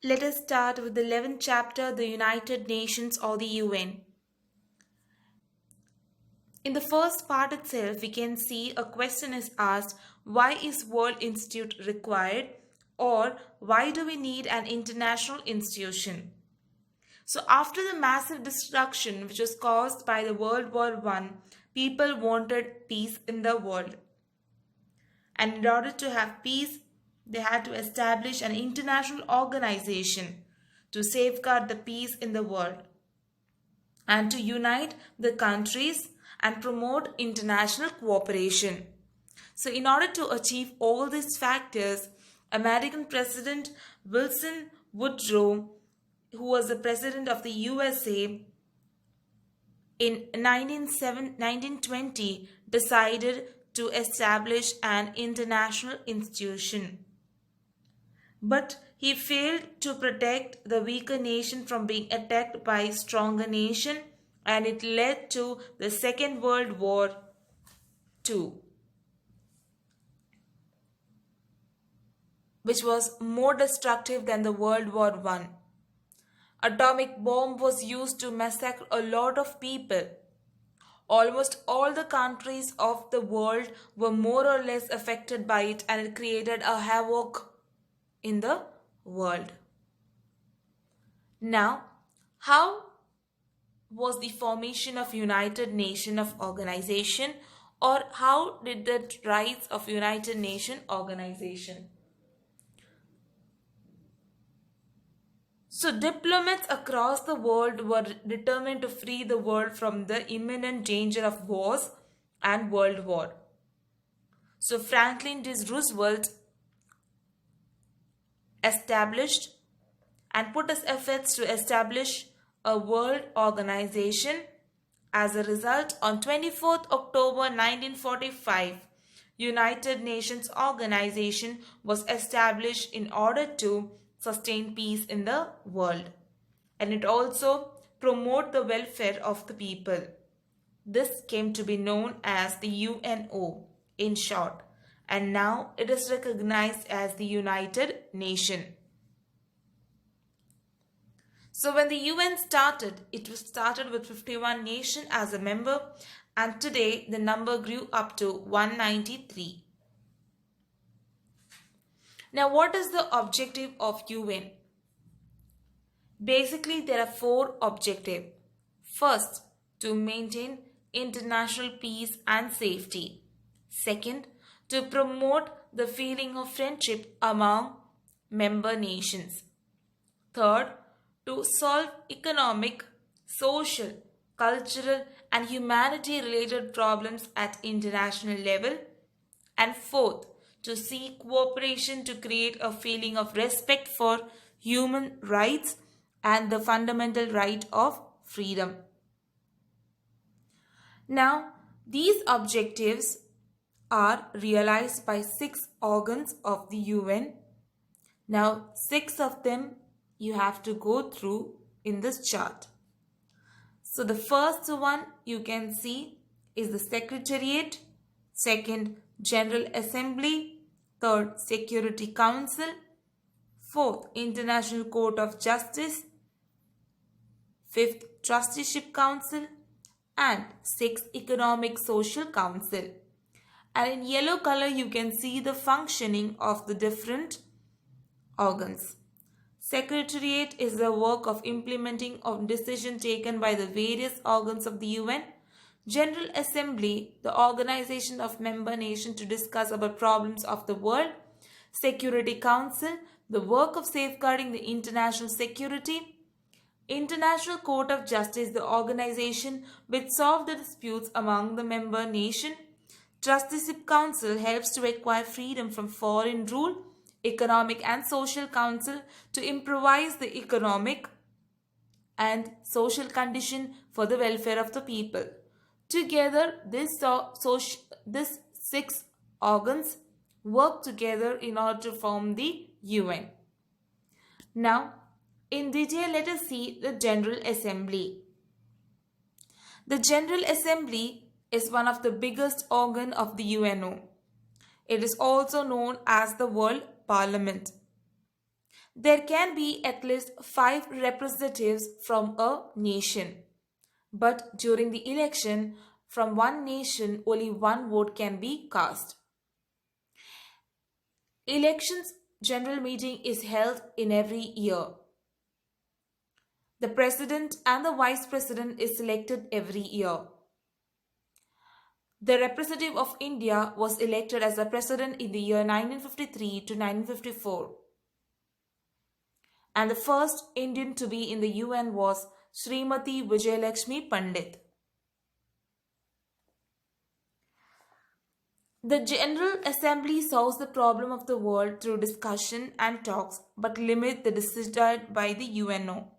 Let us start with the 11th chapter, the United Nations or the UN. In the first part itself, we can see a question is asked, why is World Institute required, or why do we need an international institution? So after the massive destruction which was caused by the World War I, people wanted peace in the world. And in order to have peace, they had to establish an international organization to safeguard the peace in the world and to unite the countries and promote international cooperation. So in order to achieve all these factors, American President Wilson Woodrow, who was the president of the USA in 1920, decided to establish an international institution. But he failed to protect the weaker nation from being attacked by a stronger nation, and it led to the Second World War II, which was more destructive than the World War I. Atomic bomb was used to massacre a lot of people. Almost all the countries of the world were more or less affected by it, and it created a havoc in the world. Now, how was the formation of United Nations of organization, or how did the rise of United Nations organization? So diplomats across the world were determined to free the world from the imminent danger of wars and world war. So Franklin D. Roosevelt established and put his efforts to establish a world organization. As a result, on 24th October 1945, United Nations Organization was established in order to sustain peace in the world, and it also promote the welfare of the people. This came to be known as the UNO in short, and now it is recognized as the United Nations. So when the UN started, it was started with 51 nations as a member, and today the number grew up to 193. Now, what is the objective of UN? Basically, there are 4 objectives. First, to maintain international peace and safety. Second, to promote the feeling of friendship among member nations. Third, to solve economic, social, cultural, and humanity-related problems at international level. And fourth, to seek cooperation to create a feeling of respect for human rights and the fundamental right of freedom. Now, these objectives are realized by 6 organs of the UN. Now, 6 of them you have to go through in this chart. So, the first one you can see is the Secretariat, second, General Assembly, third, Security Council, fourth, International Court of Justice, fifth, Trusteeship Council, and sixth, Economic Social Council. And in yellow color you can see the functioning of the different organs. Secretariat is the work of implementing of decision taken by the various organs of the UN. General Assembly, the organization of member nations to discuss about problems of the world. Security Council, the work of safeguarding the international security. International Court of Justice, the organization which solves the disputes among the member nation. Trusteeship Council helps to acquire freedom from foreign rule. Economic and Social Council to improvise the economic and social condition for the welfare of the people. Together, these 6 organs work together in order to form the UN. Now, in detail, let us see the General Assembly. The General Assembly is one of the biggest organ of the UNO. It is also known as the World Parliament. There can be at least 5 representatives from a nation. But during the election, from one nation, only one vote can be cast. Elections general meeting is held in every year. The president and the vice president is selected every year. The representative of India was elected as the president in the year 1953 to 1954. And the first Indian to be in the UN was Srimati Vijayalakshmi Pandit. The General Assembly solves the problem of the world through discussion and talks but limit the decision by the UNO.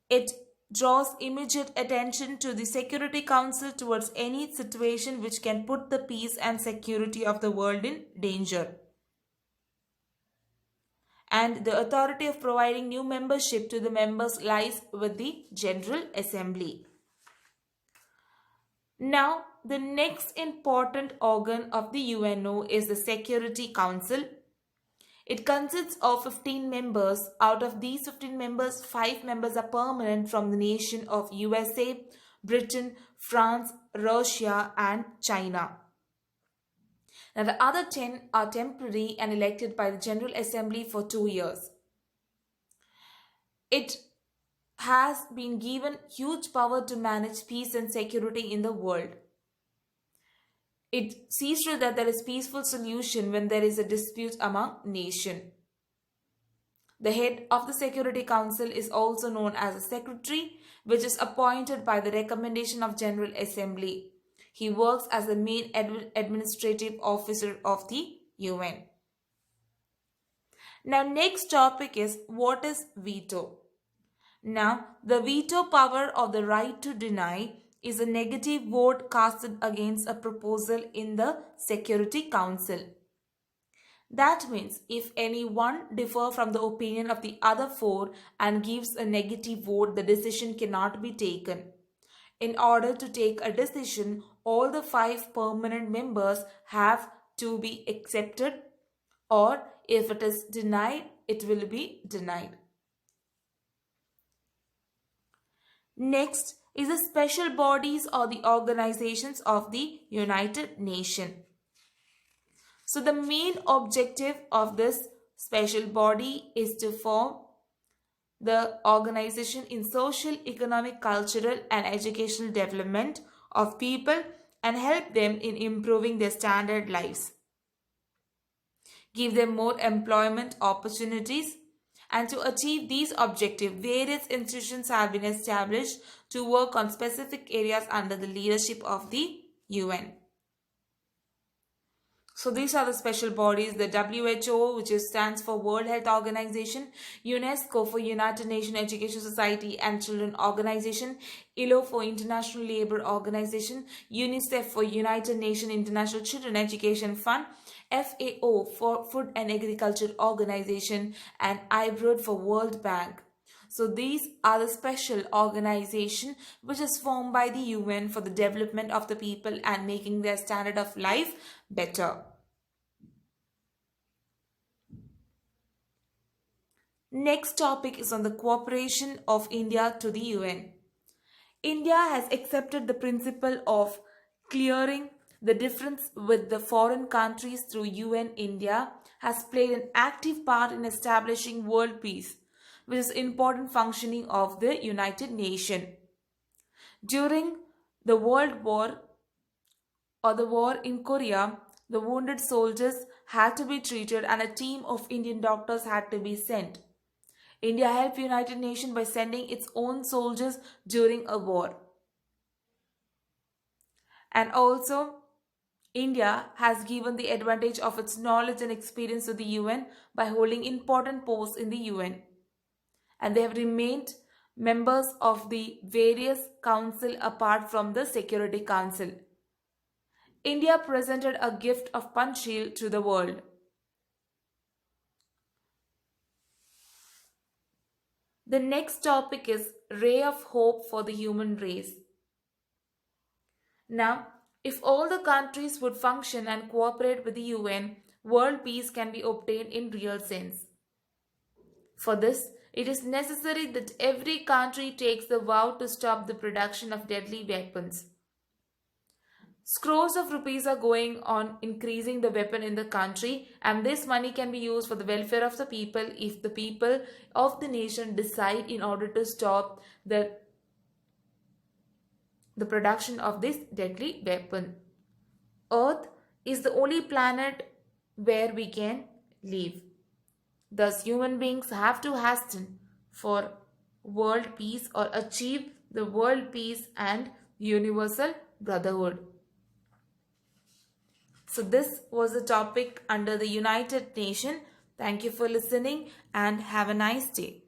It draws immediate attention to the Security Council towards any situation which can put the peace and security of the world in danger. And the authority of providing new membership to the members lies with the General Assembly. Now, the next important organ of the UNO is the Security Council. It consists of 15 members. Out of these 15 members, 5 members are permanent from the nation of USA, Britain, France, Russia and China. Now the other 10 are temporary and elected by the General Assembly for 2 years. It has been given huge power to manage peace and security in the world. It sees to that there is peaceful solution when there is a dispute among nations. The head of the Security Council is also known as a secretary, which is appointed by the recommendation of General Assembly. He works as the main administrative officer of the UN. Now next topic is what is veto? Now the veto power of the right to deny is a negative vote casted against a proposal in the Security Council. That means if anyone differs from the opinion of the other 4 and gives a negative vote, the decision cannot be taken. In order to take a decision, all the 5 permanent members have to be accepted, or if it is denied, it will be denied. Next is the special bodies or the organizations of the United Nations. So the main objective of this special body is to form the organization in social, economic, cultural and educational development of people and help them in improving their standard lives. Give them more employment opportunities. And to achieve these objectives, various institutions have been established to work on specific areas under the leadership of the UN. So these are the special bodies: the WHO, which stands for World Health Organization, UNESCO for United Nations Education Society and Children Organization, ILO for International Labour Organization, UNICEF for United Nations International Children Education Fund, FAO for Food and Agriculture Organization, and IBRD for World Bank. So these are the special organization which is formed by the UN for the development of the people and making their standard of life better. Next topic is on the cooperation of India to the UN. India has accepted the principle of clearing the difference with the foreign countries through UN. India has played an active part in establishing world peace, which is important functioning of the United Nations. During the World War or the war in Korea, the wounded soldiers had to be treated and a team of Indian doctors had to be sent. India helped United Nations by sending its own soldiers during a war. And also, India has given the advantage of its knowledge and experience to the UN by holding important posts in the UN. And they have remained members of the various council apart from the Security Council. India presented a gift of Panchsheel to the world. The next topic is ray of hope for the human race. Now, if all the countries would function and cooperate with the UN, world peace can be obtained in real sense. For this, it is necessary that every country takes the vow to stop the production of deadly weapons. Scores of rupees are going on increasing the weapon in the country, and this money can be used for the welfare of the people if the people of the nation decide in order to stop the production of this deadly weapon. Earth is the only planet where we can live. Thus, human beings have to hasten for world peace or achieve the world peace and universal brotherhood. So this was the topic under the United Nations. Thank you for listening and have a nice day.